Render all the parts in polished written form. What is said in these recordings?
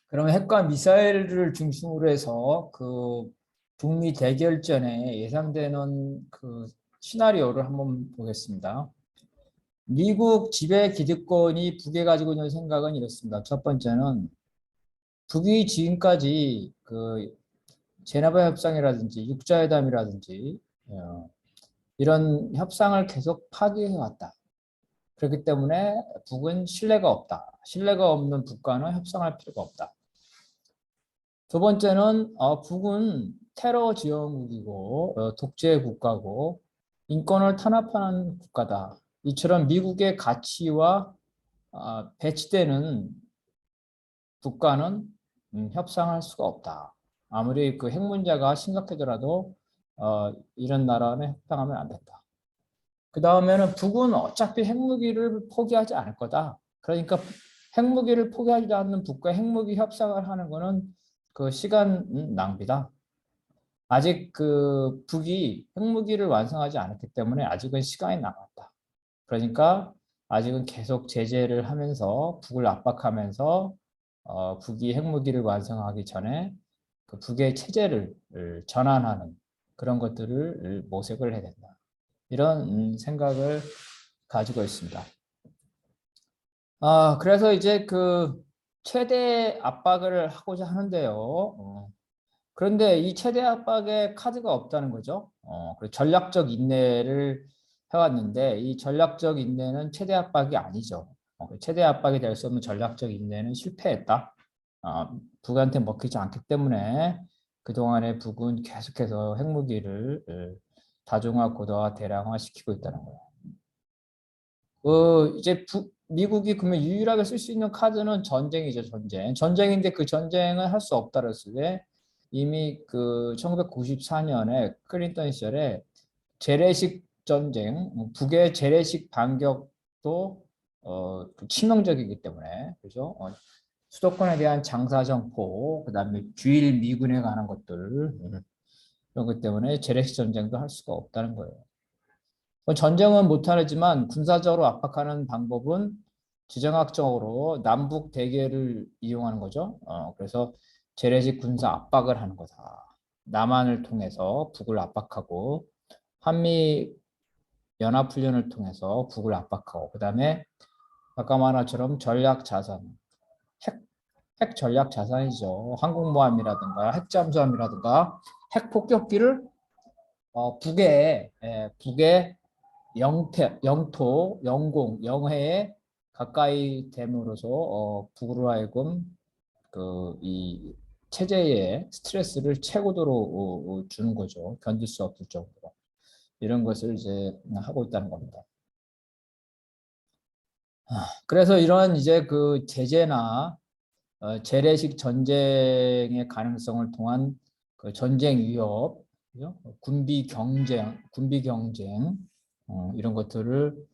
그러면 핵과 미사일을 중심으로 해서 그 북미 대결전에 예상되는 그 시나리오를 한번 보겠습니다. 미국 지배 기득권이 북에 가지고 있는 생각은 이렇습니다. 첫 번째는 북이 지금까지 그 제네바 협상이라든지 육자회담이라든지 이런 협상을 계속 파기해 왔다. 그렇기 때문에 북은 신뢰가 없다. 신뢰가 없는 북과는 협상할 필요가 없다. 두 번째는 북은 테러 지원국이고 독재 국가고 인권을 탄압하는 국가다. 이처럼 미국의 가치와 배치되는 국가는 협상할 수가 없다. 아무리 그 핵 문제가 심각하더라도 이런 나라는 협상하면 안 된다. 그 다음에는 북은 어차피 핵무기를 포기하지 않을 거다. 그러니까 핵무기를 포기하지 않는 북과 핵무기 협상을 하는 거는 그 시간 낭비다. 아직 그 북이 핵무기를 완성하지 않았기 때문에 아직은 시간이 남았다. 그러니까 아직은 계속 제재를 하면서 북을 압박하면서 북이 핵무기를 완성하기 전에 그 북의 체제를 전환하는 그런 것들을 모색을 해야 된다. 이런 생각을 가지고 있습니다. 그래서 이제 그 최대 압박을 하고자 하는데요. 그런데 이 최대 압박에 카드가 없다는 거죠. 그리고 전략적 인내를 해왔는데 이 전략적 인내는 최대 압박이 아니죠. 최대 압박이 될 수 없는 전략적 인내는 실패했다. 북한테 먹히지 않기 때문에 그동안에 북은 계속해서 핵무기를 다중화, 고도화, 대량화 시키고 있다는 거예요. 이제 미국이 그러면 유일하게 쓸 수 있는 카드는 전쟁이죠, 전쟁. 전쟁인데 그 전쟁은 할 수 없다 그랬을 때 이미 그 1994년에 클린턴 시절에 재래식 전쟁, 북의 재래식 반격도 그 치명적이기 때문에 그죠? 수도권에 대한 장사정포, 그다음에 주일 미군에 관한 것들 이런 것 때문에 재래식 전쟁도 할 수가 없다는 거예요. 전쟁은 못하지만 군사적으로 압박하는 방법은 지정학적으로 남북 대결을 이용하는 거죠. 그래서 재래식 군사 압박을 하는 거다. 남한을 통해서 북을 압박하고 한미 연합훈련을 통해서 북을 압박하고 그다음에 아까 말한 것처럼 전략 자산, 핵, 핵 전략 자산이죠. 항공모함이라든가 핵잠수함이라든가 핵폭격기를 북의 영토, 영공, 영해에 가까이 됨으로써 북으로 하여금 그 이 체제에 스트레스를 최고도로 주는 거죠. 견딜 수 없을 정도로. 이런 것을 이제 하고 있다는 겁니다. 그래서 이런 이제 그 제재나 재래식 전쟁의 가능성을 통한 그 전쟁 위협, 그죠? 군비 경쟁 이런 것들을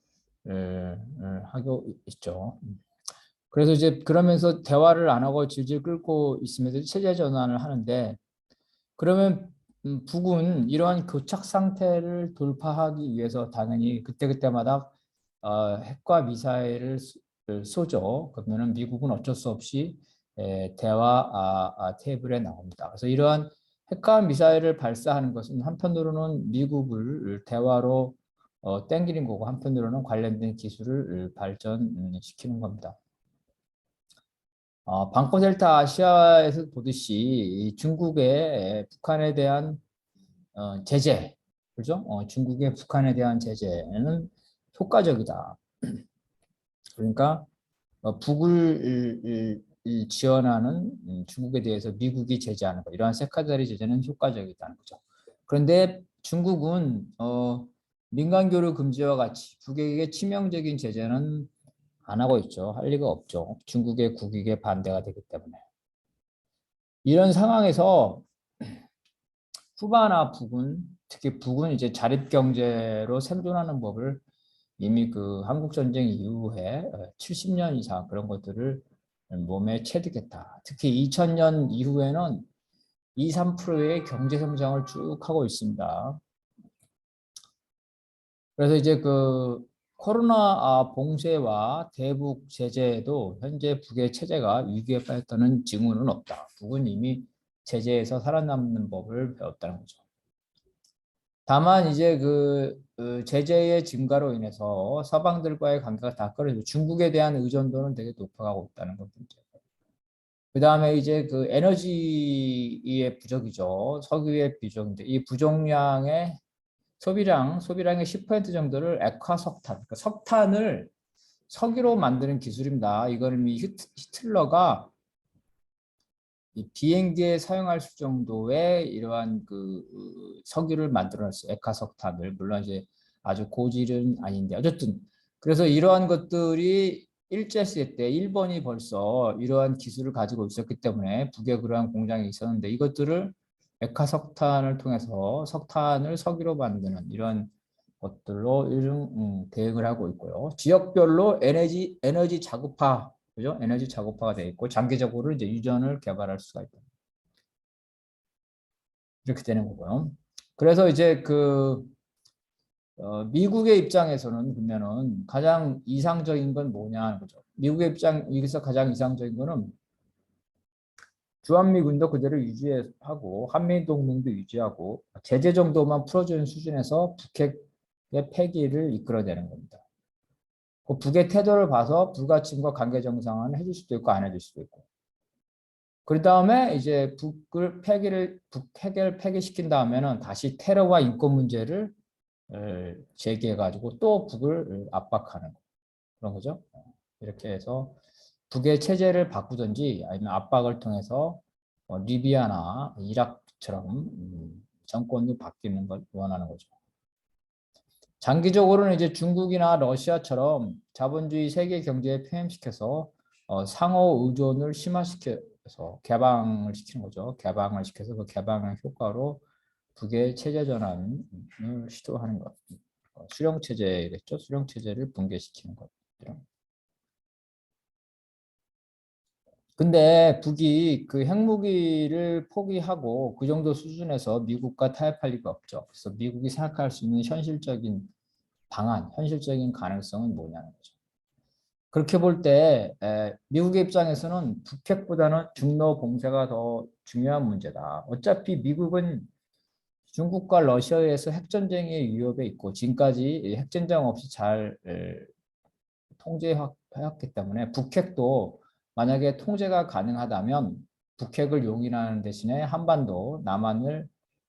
하고 있죠. 그래서 이제 그러면서 대화를 안 하고 질질 끌고 있으면서 체제 전환을 하는데 그러면 북은 이러한 교착 상태를 돌파하기 위해서 당연히 그때그때마다 핵과 미사일을 쏘죠. 그러면은 미국은 어쩔 수 없이 대화 테이블에 나옵니다. 그래서 이러한 핵과 미사일을 발사하는 것은 한편으로는 미국을 대화로 땡기는 거고 한편으로는 관련된 기술을 발전시키는 겁니다. 방코델타 아시아에서 보듯이 중국의 북한에 대한 제재, 그죠? 중국의 북한에 대한 제재는 효과적이다. 그러니까 북을 지원하는 중국에 대해서 미국이 제재하는 것, 이러한 세카자리 제재는 효과적이다는 거죠. 그런데 중국은 민간 교류 금지와 같이 북에게 치명적인 제재는 안 하고 있죠. 할 리가 없죠. 중국의 국익에 반대가 되기 때문에. 이런 상황에서 쿠바나 북은 특히 북은 이제 자립 경제로 생존하는 법을 이미 그 한국 전쟁 이후에 70년 이상 그런 것들을 몸에 체득했다. 특히 2000년 이후에는 2, 3%의 경제 성장을 쭉 하고 있습니다. 그래서 이제 그 코로나 봉쇄와 대북 제재에도 현재 북의 체제가 위기에 빠졌다는 징후는 없다. 북은 이미 제재에서 살아남는 법을 배웠다는 거죠. 다만 이제 그 제재의 증가로 인해서 서방들과의 관계가 다 끊어지고 중국에 대한 의존도는 되게 높아가고 있다는 것 문제고. 그 다음에 이제 그 에너지의 부족이죠. 석유의 부족인데 이 부족량의 소비량의 10% 정도를 액화석탄, 그러니까 석탄을 석유로 만드는 기술입니다. 이거는 이 히틀러가 이 비행기에 사용할 수 정도의 이러한 그 석유를 만들어냈어요. 액화석탄을. 물론 이제 아주 고질은 아닌데 어쨌든 그래서 이러한 것들이 일제시대 때 일본이 벌써 이러한 기술을 가지고 있었기 때문에 북에 그러한 공장이 있었는데 이것들을 액화석탄을 통해서 석탄을 석유로 만드는 이런 것들로 요즘 대응을 하고 있고요. 지역별로 에너지 자급화, 그죠? 에너지 자급화가 되어 있고 장기적으로 이제 유전을 개발할 수가 있다. 이렇게 되는 거고요. 그래서 이제 그 미국의 입장에서는 보면은 가장 이상적인 건 뭐냐 거죠. 미국의 입장에서 가장 이상적인 거는 주한미군도 그대로 유지하고 한미 동맹도 유지하고 제재 정도만 풀어주는 수준에서 북핵의 폐기를 이끌어내는 겁니다. 그 북의 태도를 봐서 불가침과 관계 정상화는 해줄 수도 있고 안 해줄 수도 있고. 그 다음에 이제 북핵을 폐기시킨 다음에는 다시 테러와 인권 문제를 제기해가지고 또 북을 압박하는 그런 거죠. 이렇게 해서 북의 체제를 바꾸든지 아니면 압박을 통해서 리비아나 이라크처럼 정권이 바뀌는 걸 원하는 거죠. 장기적으로는 이제 중국이나 러시아처럼 자본주의 세계 경제에 편입시켜서 상호 의존을 심화시켜서 개방을 시키는 거죠. 개방을 시켜서 그 개방의 효과로 북의 체제 전환을 시도하는 것. 수령 체제겠죠. 수령 체제를 붕괴시키는 것. 근데 북이 그 핵무기를 포기하고 그 정도 수준에서 미국과 타협할 리가 없죠. 그래서 미국이 생각할 수 있는 현실적인 방안, 현실적인 가능성은 뭐냐는 거죠. 그렇게 볼 때 미국의 입장에서는 북핵보다는 중로 봉쇄가 더 중요한 문제다. 어차피 미국은 중국과 러시아에서 핵전쟁의 위협에 있고 지금까지 핵전쟁 없이 잘 통제해왔기 때문에 북핵도 만약에 통제가 가능하다면 북핵을 용인하는 대신에 한반도, 남한을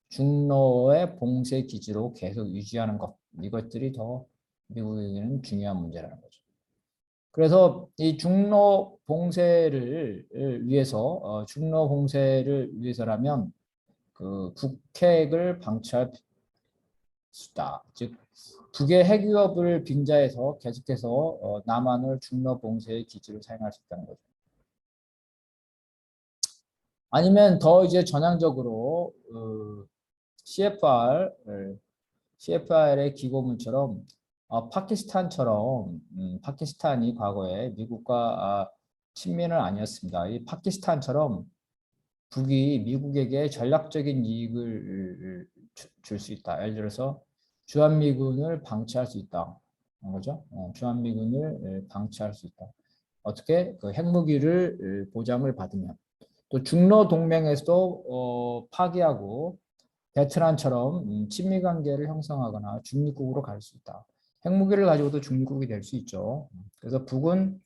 중로의 봉쇄 기지로 계속 유지하는 것 이것들이 더 미국에게는 중요한 문제라는 거죠. 그래서 이 중로 봉쇄를 위해서 중로 봉쇄를 위해서라면 그 북핵을 방치할 수다. 즉 북의 핵 위협을 빙자해서 계속해서 남한을 중로 봉쇄의 기지로 사용할 수 있다는 거죠. 아니면 더 이제 전향적으로 CFR의 기고문처럼 파키스탄처럼 파키스탄이 과거에 미국과 친민은 아니었습니다. 이 파키스탄처럼 북이 미국에게 전략적인 이익을 줄 수 있다. 예를 들어서 주한미군을 방치할 수 있다. 거죠? 주한미군을 방치할 수 있다. 어떻게? 그 핵무기를 보장을 받으면 또 중로 동맹에서도 파기하고 베트남처럼 친미 관계를 형성하거나 중립국으로 갈 수 있다. 핵무기를 가지고도 중립국이 될 수 있죠. 그래서 북은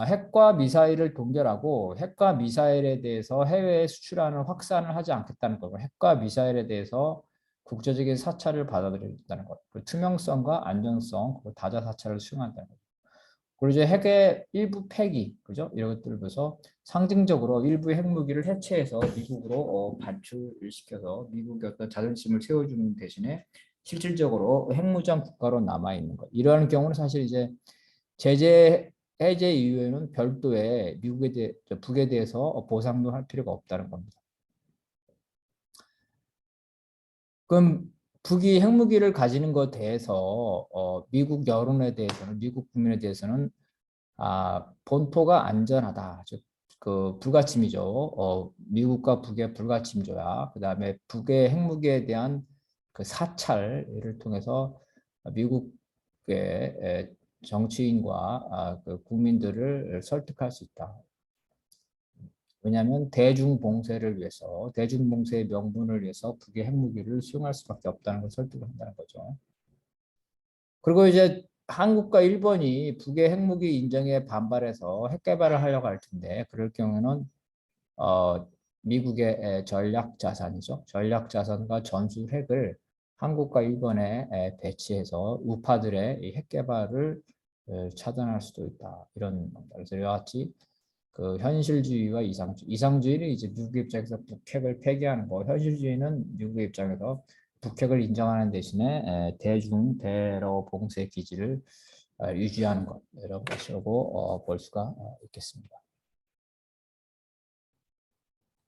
핵과 미사일을 동결하고 핵과 미사일에 대해서 해외에 수출하는 확산을 하지 않겠다는 거고 핵과 미사일에 대해서 국제적인 사찰을 받아들인다는 것. 그 투명성과 안전성, 그리고 다자사찰을 수용한다는 것. 그리고 이제 핵의 일부 폐기, 그죠? 이런 것들을 보면서 상징적으로 일부 핵무기를 해체해서 미국으로 반출시켜서 미국의 어떤 자존심을 세워주는 대신에 실질적으로 핵무장 국가로 남아 있는 것. 이러한 경우는 사실 이제 제재 해제 이후에는 별도의 북에 대해서 보상도 할 필요가 없다는 겁니다. 그럼 북이 핵무기를 가지는 것에 대해서 미국 여론에 대해서는 미국 국민에 대해서는 본토가 안전하다. 즉, 그 불가침이죠. 미국과 북의 불가침조야. 그 다음에 북의 핵무기에 대한 그 사찰을 통해서 미국 미국의 정치인과 그 국민들을 설득할 수 있다. 왜냐하면 대중봉쇄를 위해서, 대중봉쇄의 명분을 위해서 북의 핵무기를 수용할 수밖에 없다는 걸 설득한다는 거죠. 그리고 이제 한국과 일본이 북의 핵무기 인정에 반발해서 핵 개발을 하려고 할 텐데, 그럴 경우는 미국의 전략 자산이죠. 전략 자산과 전술 핵을 한국과 일본에 배치해서 우파들의 핵 개발을 차단할 수도 있다. 이런 겁니다. 그래서 이와 같이 그 현실주의와 이상주의. 이상주의는 이제 미국 입장에서 북핵을 폐기하는 거, 현실주의는 미국의 입장에서 북핵을 인정하는 대신에 대중 대러 봉쇄 기지를 유지하는 것, 이런 것이라고 볼 수가 있겠습니다.